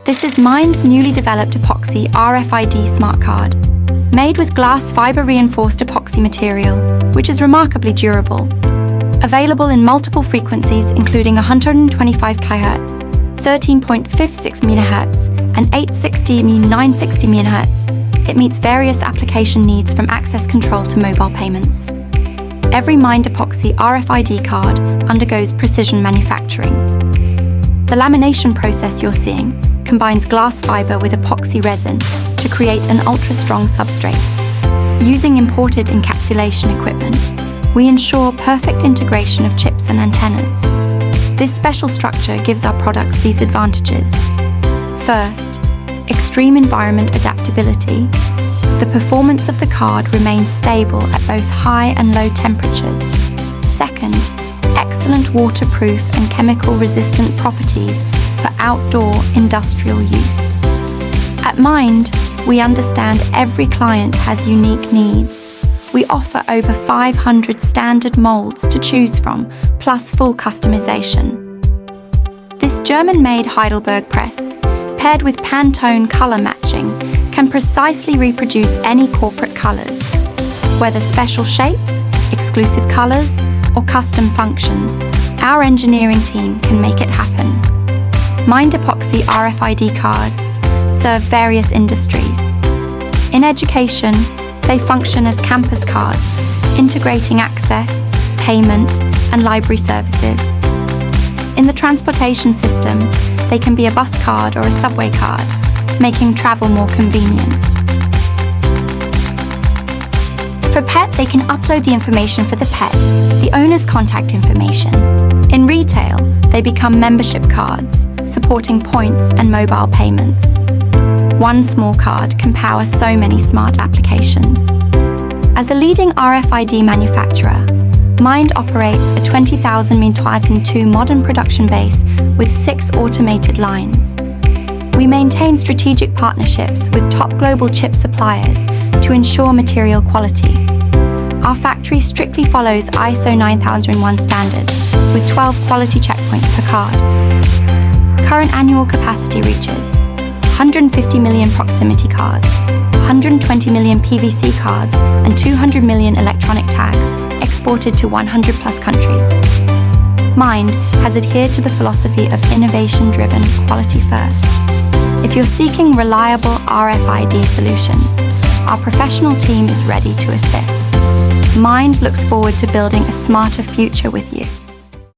This is Mind's newly developed Epoxy RFID smart card, made with glass fiber-reinforced epoxy material, which is remarkably durable. Available in multiple frequencies including 125 kHz, 13.56 MHz, and 860-960 MHz, it meets various application needs from access control to mobile payments. Every Mind Epoxy RFID card undergoes precision manufacturing. The lamination process you're seeing combines glass fiber with epoxy resin to create an ultra-strong substrate. Using imported encapsulation equipment, we ensure perfect integration of chips and antennas. This special structure gives our products these advantages. First, extreme environment adaptability. The performance of the card remains stable at both high and low temperatures. Second, excellent waterproof and chemical-resistant properties for outdoor industrial use. At Mind, we understand every client has unique needs. We offer over 500 standard molds to choose from, plus full customization. This German-made Heidelberg press, paired with Pantone color matching, can precisely reproduce any corporate colors. Whether special shapes, exclusive colors, or custom functions, our engineering team can make it happen. Mind Epoxy RFID cards serve various industries. In education, they function as campus cards, integrating access, payment, and library services. In the transportation system, they can be a bus card or a subway card, making travel more convenient. For pet, they can upload the information for the pet, the owner's contact information. In retail, they become membership cards, supporting points and mobile payments. One small card can power so many smart applications. As a leading RFID manufacturer, Mind operates a 20,000 m² modern production base with 6 automated lines. We maintain strategic partnerships with top global chip suppliers to ensure material quality. Our factory strictly follows ISO 9001 standards with 12 quality checkpoints per card. Current annual capacity reaches 150 million proximity cards, 120 million PVC cards, and 200 million electronic tags exported to 100 plus countries. Mind has adhered to the philosophy of innovation-driven quality first. If you're seeking reliable RFID solutions, our professional team is ready to assist. Mind looks forward to building a smarter future with you.